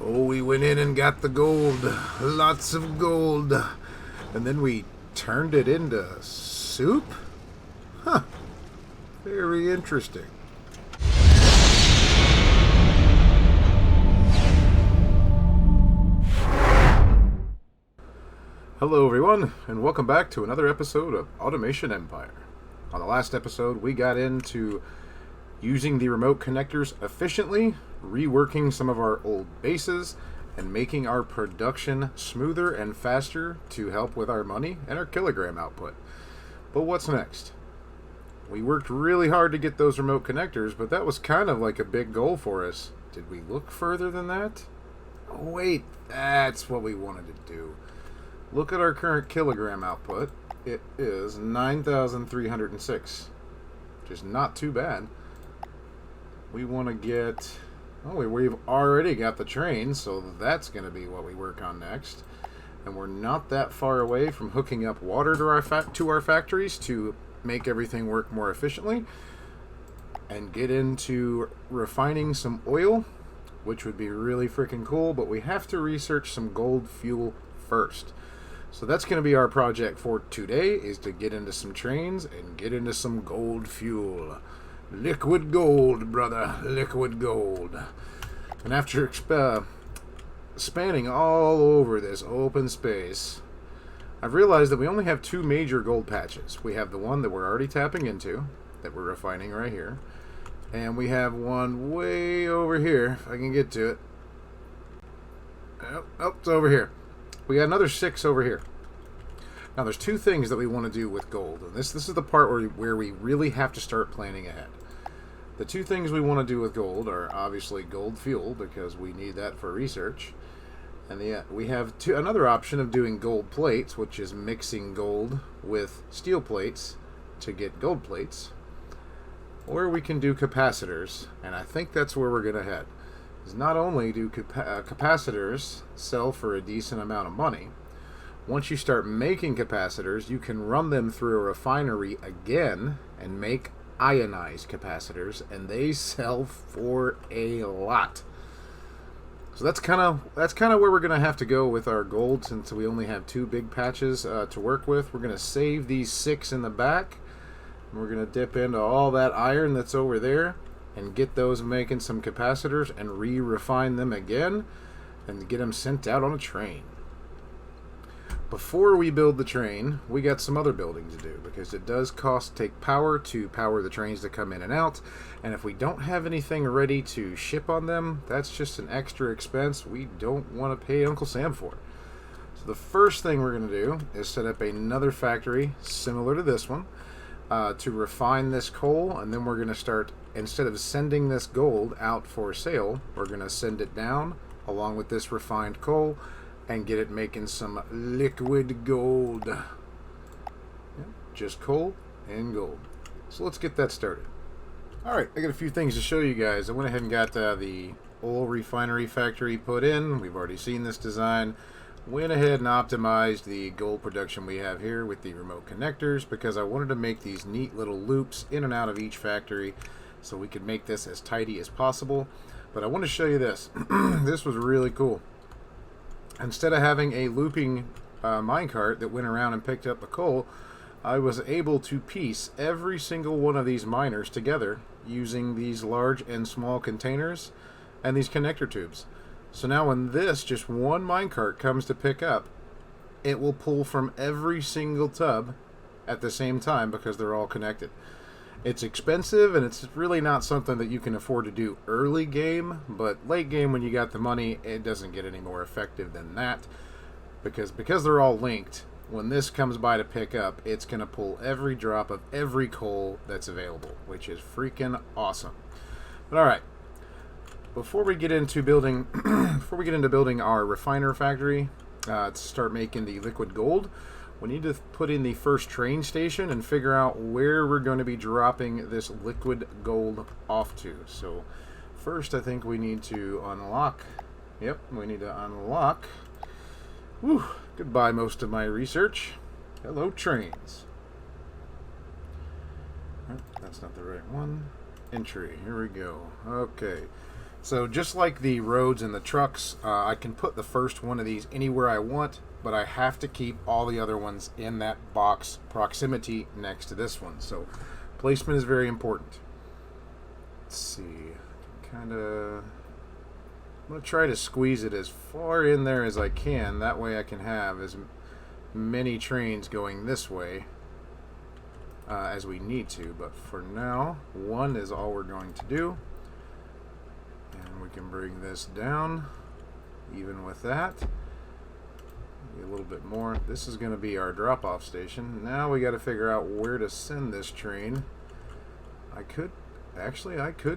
Oh, we went in and got the gold. Lots of gold. And then we turned it into soup? Huh. Very interesting. Hello everyone, and welcome back to another episode of Automation Empire. On the last episode, we got into using the remote connectors efficiently, reworking some of our old bases, and making our production smoother and faster to help with our money and our kilogram output. But what's next? We worked really hard to get those remote connectors, but that was kind of like a big goal for us. Did we look further than that? Oh wait, that's what we wanted to do. Look at our current kilogram output. It is 9,306, which is not too bad. We want to get... oh, we've already got the train, so that's going to be what we work on next. And we're not that far away from hooking up water to our factories to make everything work more efficiently. And get into refining some oil, which would be really freaking cool, but we have to research some gold fuel first. So that's going to be our project for today, is to get into some trains and get into some gold fuel. Liquid gold, brother. Liquid gold. And after spanning all over this open space, I've realized that we only have two major gold patches. We have the one that we're already tapping into, that we're refining right here. And we have one way over here, if I can get to it. Oh, it's over here. We got another 6 over here. Now, there's two things that we want to do with gold. And this is the part where we really have to start planning ahead. The two things we want to do with gold are obviously gold fuel, because we need that for research. And we have another option of doing gold plates, which is mixing gold with steel plates to get gold plates. Or we can do capacitors, and I think that's where we're going to head. Is not only do capacitors sell for a decent amount of money, once you start making capacitors, you can run them through a refinery again and make ionized capacitors, and they sell for a lot. So that's kind of where we're going to have to go with our gold, since we only have two big patches to work with. We're going to save these 6 in the back, and we're going to dip into all that iron that's over there and get those making some capacitors and re-refine them again and get them sent out on a train. Before we build the train, we got some other building to do, because it does take power to power the trains that come in and out, and if we don't have anything ready to ship on them, that's just an extra expense we don't want to pay Uncle Sam for. So the first thing we're going to do is set up another factory similar to this one to refine this coal, and then we're going to start, instead of sending this gold out for sale, we're going to send it down along with this refined coal and get it making some liquid gold. Yeah, just coal and gold. So let's get that started. Alright, I got a few things to show you guys. I went ahead and got the oil refinery factory put in. We've already seen this design. Went ahead and optimized the gold production we have here with the remote connectors, because I wanted to make these neat little loops in and out of each factory so we could make this as tidy as possible. But I want to show you this. This was really cool. Instead of having a looping minecart that went around and picked up the coal, I was able to piece every single one of these miners together using these large and small containers and these connector tubes. So now when just one minecart comes to pick up, it will pull from every single tub at the same time, because they're all connected. It's expensive, and it's really not something that you can afford to do early game, but late game, when you got the money, it doesn't get any more effective than that, because they're all linked. When this comes by to pick up, it's going to pull every drop of every coal that's available, which is freaking awesome. But all right, before we get into building our refiner factory to start making the liquid gold, we need to put in the first train station and figure out where we're going to be dropping this liquid gold off to. So first, I think we need to unlock. Yep, we need to unlock. Whew, goodbye most of my research. Hello, trains. That's not the right one. Entry, here we go. Okay. So just like the roads and the trucks, I can put the first one of these anywhere I want, but I have to keep all the other ones in that box proximity next to this one. So placement is very important. Let's see, kind of, I'm going to try to squeeze it as far in there as I can. That way I can have as many trains going this way as we need to. But for now, one is all we're going to do. And we can bring this down even with that. Maybe a little bit more. This is going to be our drop-off station. Now we got to figure out where to send this train. I could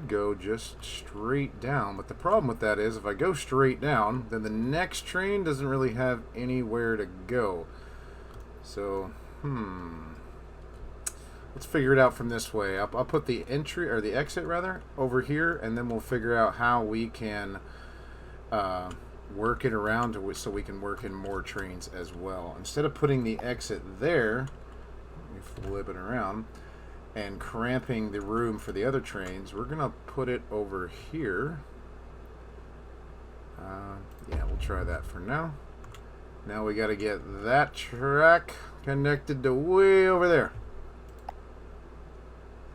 go just straight down, but the problem with that is if I go straight down, then the next train doesn't really have anywhere to go. So, let's figure it out from this way. I'll put the entry, or the exit rather, over here, and then we'll figure out how we can work it around so we can work in more trains as well. Instead of putting the exit there, let me flip it around, and cramping the room for the other trains, we're gonna put it over here. Yeah, we'll try that for now. Now we got to get that track connected to way over there.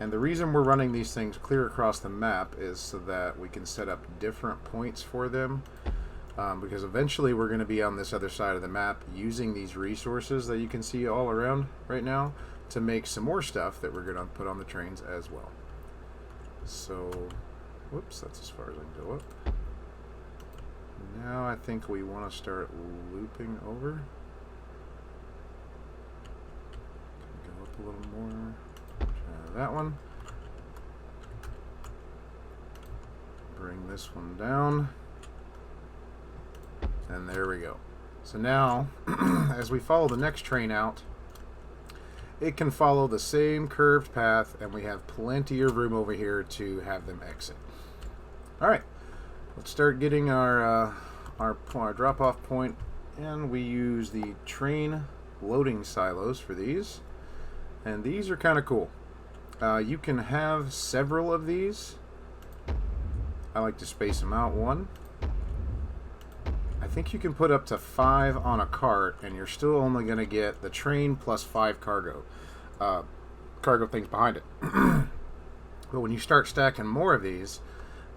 And the reason we're running these things clear across the map is so that we can set up different points for them. Because eventually we're going to be on this other side of the map using these resources that you can see all around right now to make some more stuff that we're going to put on the trains as well. So, whoops, that's as far as I can go up. Now I think we want to start looping over. Can go up a little more. Try that one. Bring this one down. And there we go. So now, as we follow the next train out, it can follow the same curved path, and we have plenty of room over here to have them exit. Alright, let's start getting our drop-off point, and we use the train loading silos for these. And these are kind of cool. You can have several of these. I like to space them out one. I think you can put up to 5 on a cart, and you're still only going to get the train plus 5 cargo things behind it. But when you start stacking more of these,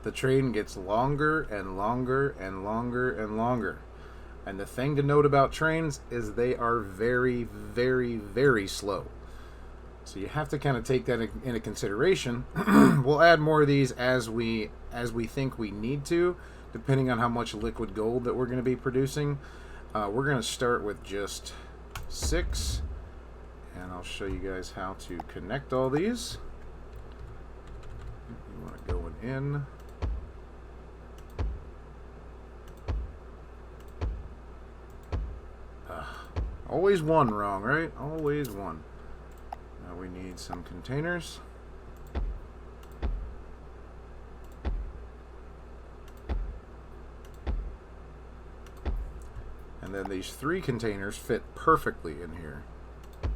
the train gets longer and longer and longer and longer. And the thing to note about trains is they are very, very, very slow. So you have to kind of take that into consideration. We'll add more of these as we think we need to, depending on how much liquid gold that we're going to be producing. We're going to start with just 6, and I'll show you guys how to connect all these. You want to go in. Always one wrong, right? Always one. Now we need some containers. And then these 3 containers fit perfectly in here. I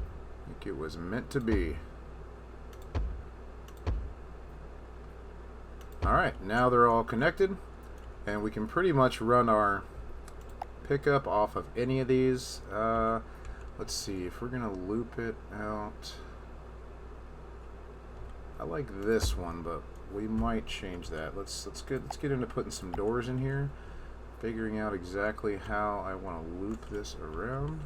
think it was meant to be. Alright, now they're all connected, and we can pretty much run our pickup off of any of these. Let's see, if we're gonna loop it out, I like this one, but we might change that. Let's get into putting some doors in here, figuring out exactly how I want to loop this around.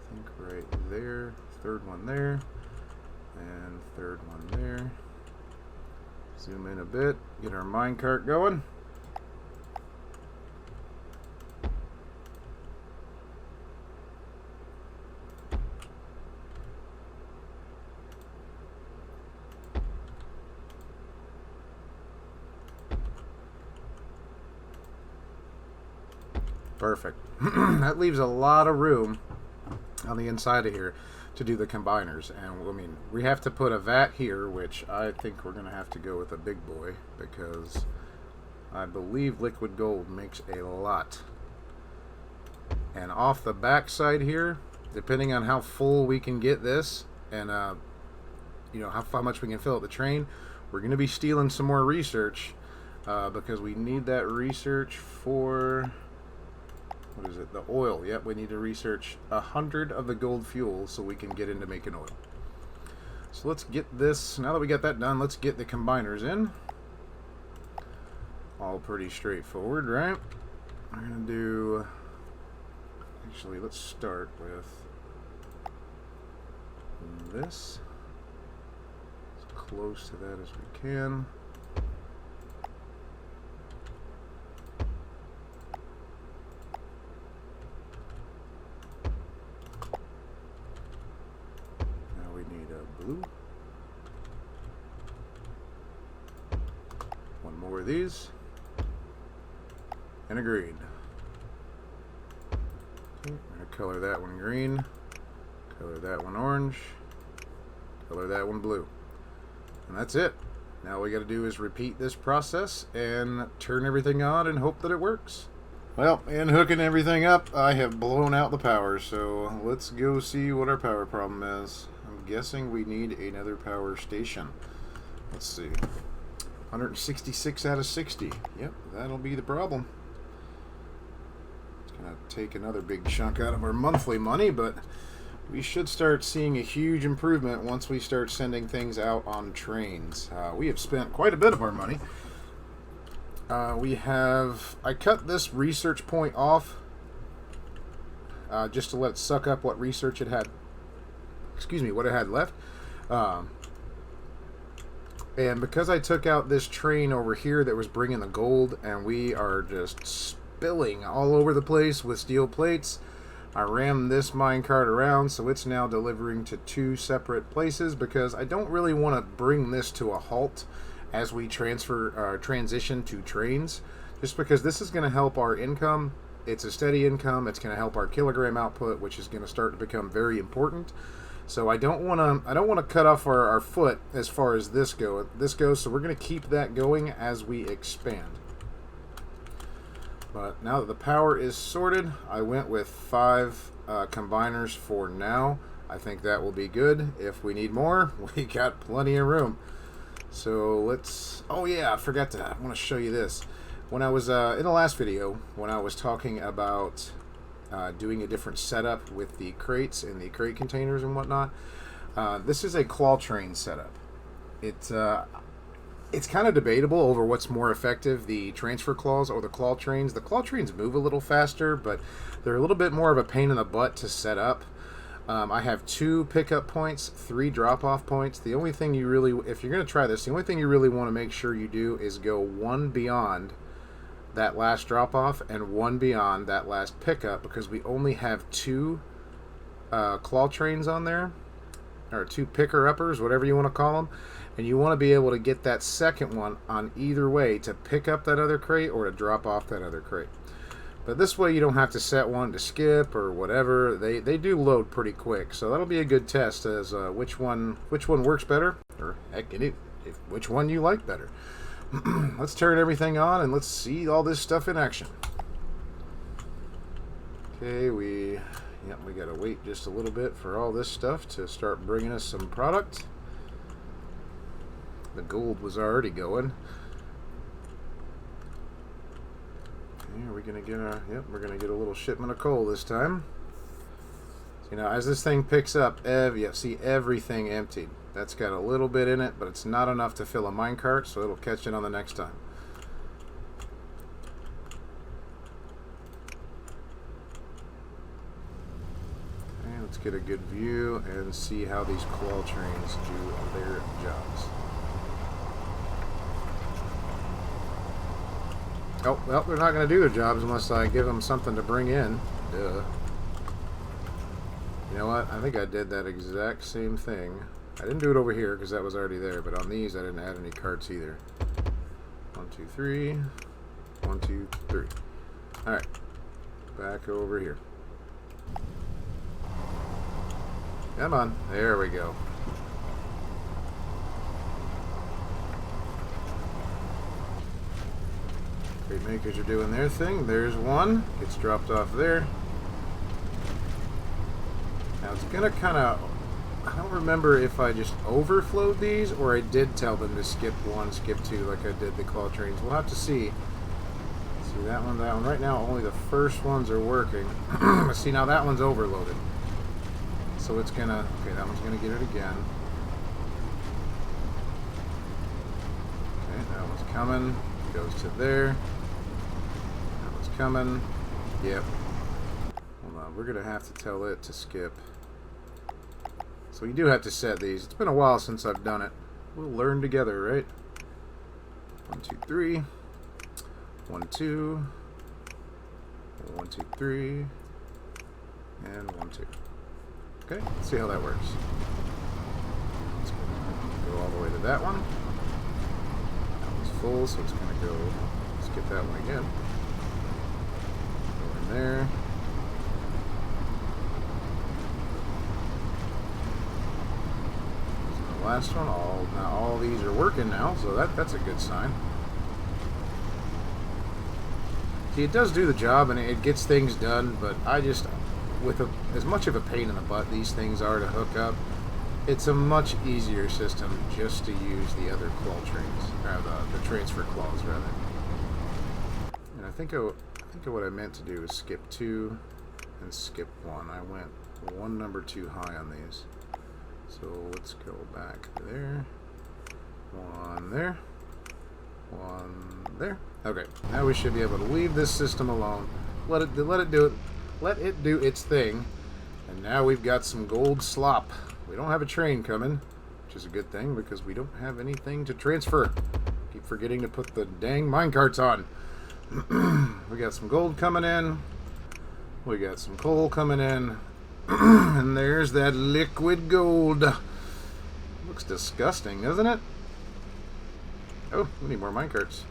I think right there, 3rd one there, and 3rd one there. Zoom in a bit, get our minecart going. Perfect. That leaves a lot of room on the inside of here to do the combiners. And I mean, we have to put a vat here, which I think we're going to have to go with a big boy, because I believe liquid gold makes a lot. And off the back side here, depending on how full we can get this, and you know, how much we can fill up the train, we're going to be stealing some more research because we need that research for, what is it, the oil. Yep, we need to research 100 of the gold fuel so we can get into making oil. So let's get this, now that we got that done, let's get the combiners in. All pretty straightforward, right? I'm going to do, actually let's start with this, as close to that as we can. Now we need a blue. One more of these. And a green. Okay, I'm going to color that one green. Color that one orange. Color that one blue. And that's it. Now all we got to do is repeat this process and turn everything on and hope that it works. Well, in hooking everything up, I have blown out the power, so let's go see what our power problem is. I'm guessing we need another power station. Let's see. 166 out of 60. Yep, that'll be the problem. It's going to take another big chunk out of our monthly money, but we should start seeing a huge improvement once we start sending things out on trains. We have spent quite a bit of our money. I cut this research point off just to let it suck up what research it had, what it had left. And because I took out this train over here that was bringing the gold, and we are just spilling all over the place with steel plates, I rammed this minecart around, so it's now delivering to 2 separate places because I don't really want to bring this to a halt as we transition to trains, just because this is going to help our income. It's a steady income. It's going to help our kilogram output, which is going to start to become very important. So I don't want to cut off our foot as far as this goes. So we're going to keep that going as we expand. But now that the power is sorted, I went with 5 combiners for now. I think that will be good. If we need more, we got plenty of room. So let's, oh yeah, I want to show you this. When I was in the last video, when I was talking about doing a different setup with the crates and the crate containers and whatnot, this is a claw train setup. It's kind of debatable over what's more effective, the transfer claws or the claw trains. The claw trains move a little faster, but they're a little bit more of a pain in the butt to set up. I have 2 pickup points, 3 drop-off points. The only thing you really, if you're going to try this, the only thing you really want to make sure you do is go 1 beyond that last drop-off and 1 beyond that last pickup, because we only have 2 claw trains on there, or 2 picker-uppers, whatever you want to call them, and you want to be able to get that second one on either way to pick up that other crate or to drop off that other crate. But this way you don't have to set one to skip or whatever. They do load pretty quick, so that'll be a good test as which one works better, or heck, which one you like better. Let's turn everything on and let's see all this stuff in action. Okay, we gotta wait just a little bit for all this stuff to start bringing us some product. The gold was already going. Okay, we're gonna get a little shipment of coal this time. So, as this thing picks up, see everything emptied. That's got a little bit in it, but it's not enough to fill a minecart, so it'll catch it on the next time. Okay, let's get a good view and see how these claw trains do their jobs. Oh, well, they're not going to do their jobs unless I give them something to bring in. Duh. You know what? I think I did that exact same thing. I didn't do it over here because that was already there, but on these I didn't add any carts either. 1, 2, 3. 1, 2, 3. Alright. Back over here. Come on. There we go. Crate makers are doing their thing. There's one. Gets dropped off there. Now it's going to kind of I don't remember if I just overflowed these or I did tell them to skip 1, skip 2 like I did the claw trains. We'll have to see. See that one, that one. Right now only the first ones are working. See, now that one's overloaded. So it's gonna, okay, that one's gonna get it again. Okay, that one's coming. Goes to there. That one's coming. Yep. Hold on, we're gonna have to tell it to skip. So you do have to set these. It's been a while since I've done it. We'll learn together, right? 1, 2, 3. 1, 2. 1, 2, 3. And 1, 2. Okay, let's see how that works. Let's go all the way to that one. That one's full, so it's going to go. Let's get that one again. Go in there. Last one, now all these are working now, so that's a good sign. See, it does do the job and it gets things done, but I just, with as much of a pain in the butt these things are to hook up, it's a much easier system just to use the other claw trains, or the transfer claws rather. And I think what I meant to do is skip 2 and skip 1. I went one number too high on these. So let's go back there. 1 there. 1 there. Okay, now we should be able to leave this system alone. Let it do its thing. And now we've got some gold slop. We don't have a train coming, which is a good thing because we don't have anything to transfer. Keep forgetting to put the dang minecarts on. We got some gold coming in. We got some coal coming in. And there's that liquid gold. Looks disgusting, doesn't it? Oh, we need more minecarts.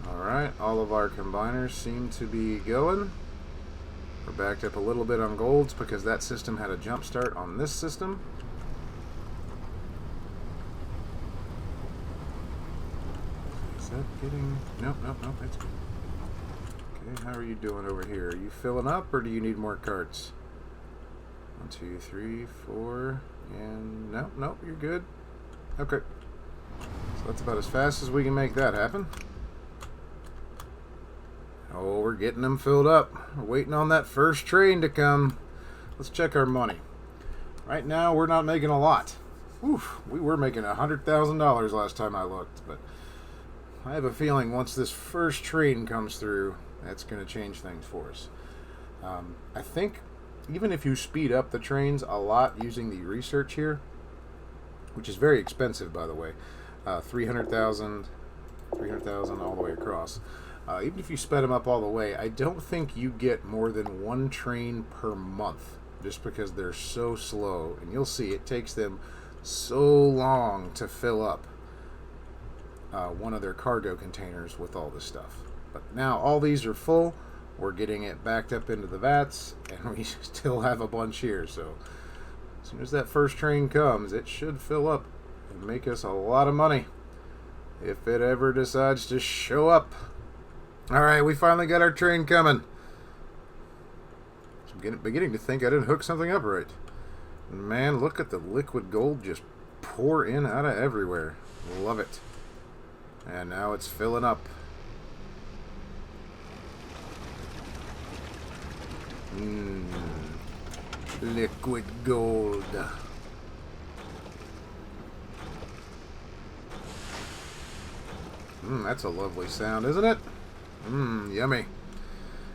Alright, all of our combiners seem to be going. We're backed up a little bit on golds because that system had a jump start on this system. Is that getting... Nope, that's good. Okay, how are you doing over here? Are you filling up or do you need more carts? 1, 2, 3, 4, and nope, you're good. Okay. So that's about as fast as we can make that happen. Oh, we're getting them filled up. We're waiting on that first train to come. Let's check our money. Right now, we're not making a lot. Oof, we were making $100,000 last time I looked, but I have a feeling once this first train comes through, that's going to change things for us. I think even if you speed up the trains a lot using the research here, which is very expensive, by the way, 300,000 all the way across. Even if you sped them up all the way, I don't think you get more than 1 train per month, just because they're so slow. And you'll see it takes them so long to fill up one of their cargo containers with all this stuff. But now all these are full. We're getting it backed up into the vats, and we still have a bunch here. So as soon as that first train comes, it should fill up and make us a lot of money if it ever decides to show up. Alright, we finally got our train coming. I'm beginning to think I didn't hook something up right. Man, look at the liquid gold just pour in out of everywhere. Love it. And now it's filling up. Liquid gold. That's a lovely sound, isn't it? Yummy.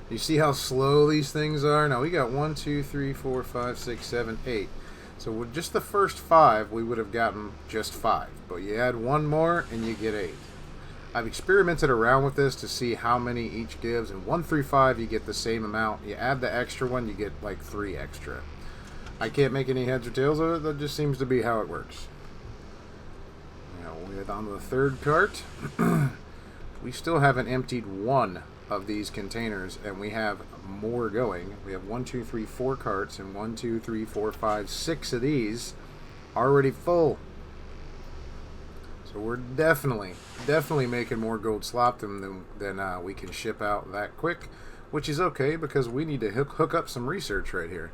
You see how slow these things are? Now we got 1, 2, 3, 4, 5, 6, 7, 8. So with just the first 5, we would have gotten just 5. But you add 1 more and you get 8. I've experimented around with this to see how many each gives. And 1 through 5, you get the same amount. You add the extra one, you get like 3 extra. I can't make any heads or tails of it. That just seems to be how it works. Now, on the third cart, we still haven't emptied 1 of these containers, and we have more going. We have 1, 2, 3, 4 carts, and 1, 2, 3, 4, 5, 6 of these already full. So we're definitely making more gold slop than we can ship out that quick, which is okay because we need to hook up some research right here.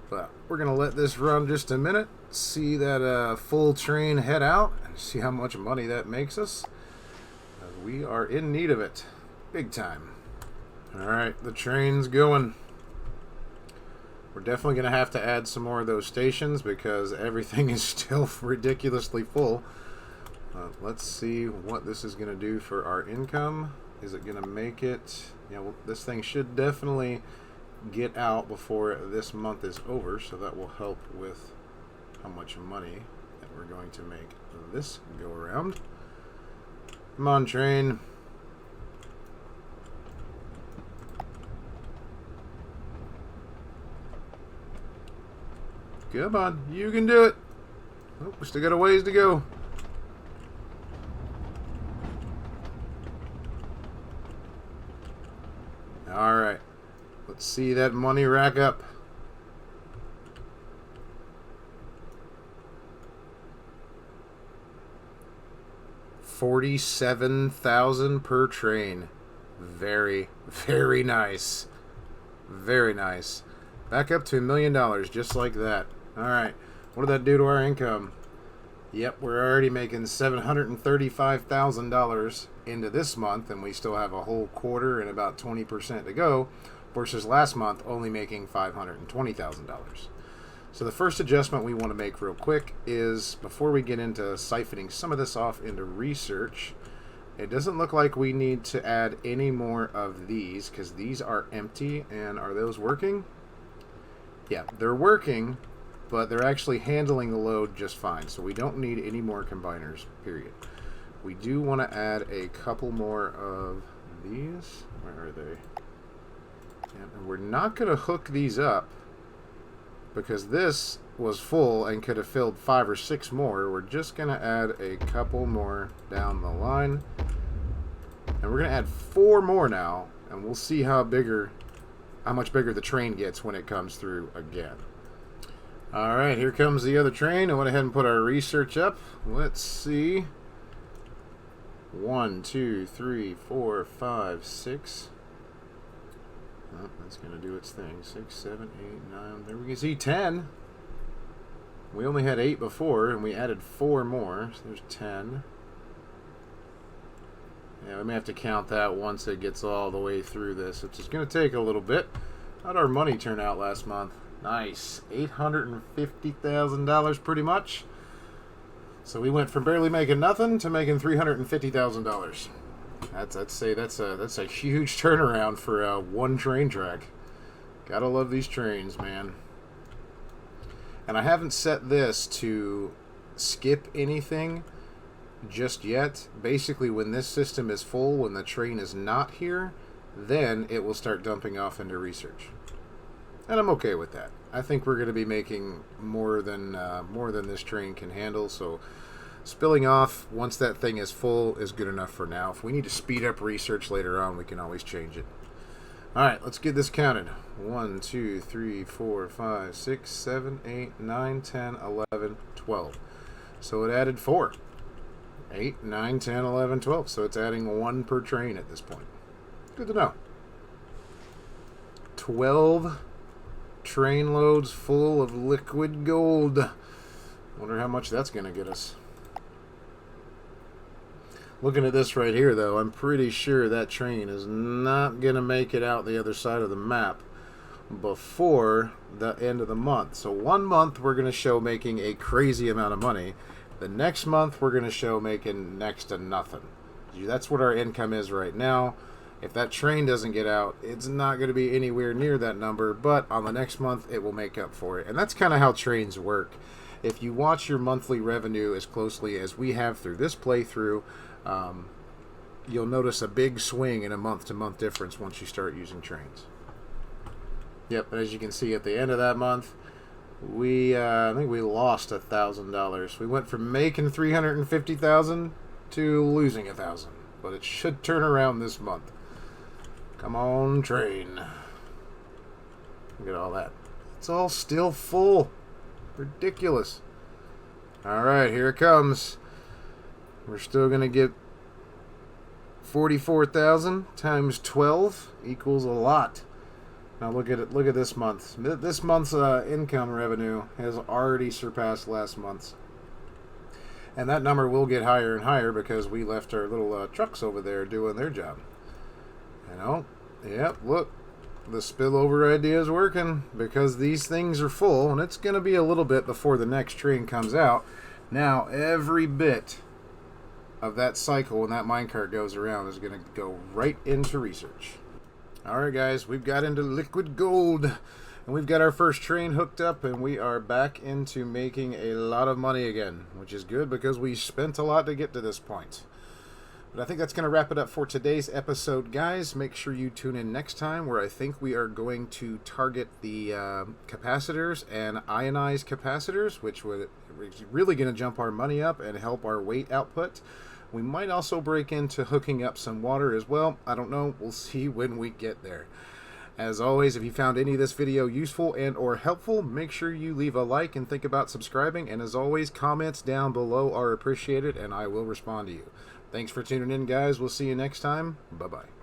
But we're going to let this run just a minute, see that full train head out, and see how much money that makes us. We are in need of it. Big time. Alright, the train's going. We're definitely going to have to add some more of those stations because everything is still ridiculously full. Let's see what this is going to do for our income. Is it going to make it? Yeah, well, this thing should definitely get out before this month is over, so that will help with how much money that we're going to make this go around. Come on, train. Come on, you can do it. Oh, we still got a ways to go. Alright, let's see that money rack up. $47,000 per train. Very, very nice. Very nice. Back up to $1 million, just like that. Alright, what did that do to our income? Yep, we're already making $735,000 into this month, and we still have a whole quarter and about 20% to go, versus last month only making $520,000. So the first adjustment we want to make real quick is, before we get into siphoning some of this off into research, it doesn't look like we need to add any more of these, because these are empty. And are those working? Yeah, they're working, but they're actually handling the load just fine, so we don't need any more combiners, period. We do want to add a couple more of these. Where are they? Yeah, and we're not going to hook these up because this was full and could have filled 5 or 6 more. We're just going to add a couple more down the line, and we're going to add 4 more now, and we'll see how much bigger the train gets when it comes through again. Alright, here comes the other train. I went ahead and put our research up. Let's see. 1, 2, 3, 4, 5, 6. Oh, that's going to do its thing. 6, 7, 8, 9. There we can see 10. We only had 8 before, and we added 4 more. So there's 10. Yeah, we may have to count that once it gets all the way through this, which is going to take a little bit. How'd our money turn out last month? Nice. $850,000 pretty much. So we went from barely making nothing to making $350,000. I'd say that's a huge turnaround for one train track. Gotta love these trains, man. And I haven't set this to skip anything just yet. Basically, when this system is full, when the train is not here, then it will start dumping off into research. And I'm okay with that. I think we're going to be making more than this train can handle. So spilling off once that thing is full is good enough for now. If we need to speed up research later on, we can always change it. All right, let's get this counted. 1, 2, 3, 4, 5, 6, 7, 8, 9, 10, 11, 12. So it added 4. 8, 9, 10, 11, 12. So it's adding 1 per train at this point. Good to know. 12 train loads full of liquid gold. Wonder how much that's going to get us. Looking at this right here, though, I'm pretty sure that train is not going to make it out the other side of the map before the end of the month. So 1 month we're going to show making a crazy amount of money. The next month we're going to show making next to nothing. That's what our income is right now. If that train doesn't get out, it's not going to be anywhere near that number, but on the next month it will make up for it. And that's kind of how trains work. If you watch your monthly revenue as closely as we have through this playthrough, you'll notice a big swing in a month-to-month difference once you start using trains. Yep, and as you can see at the end of that month, I think we lost $1,000. We went from making $350,000 to losing $1,000, but it should turn around this month. Come on, train. Look at all that. It's all still full. Ridiculous. Alright, here it comes. We're still going to get 44,000 times 12 equals a lot. Now look at it. Look at this month. This month's income revenue has already surpassed last month's, and that number will get higher and higher because we left our little trucks over there doing their job. You know, yep. Look, the spillover idea is working because these things are full, and it's going to be a little bit before the next train comes out. Now every bit of that cycle when that minecart goes around is going to go right into research. Alright guys, we've got into liquid gold, and we've got our first train hooked up, and we are back into making a lot of money again, which is good because we spent a lot to get to this point. But I think that's going to wrap it up for today's episode, guys. Make sure you tune in next time, where I think we are going to target the capacitors and ionized capacitors, which is really going to jump our money up and help our weight output. We might also break into hooking up some water as well. I don't know. We'll see when we get there. As always, if you found any of this video useful and or helpful, make sure you leave a like and think about subscribing. And as always, comments down below are appreciated, and I will respond to you. Thanks for tuning in, guys. We'll see you next time. Bye-bye.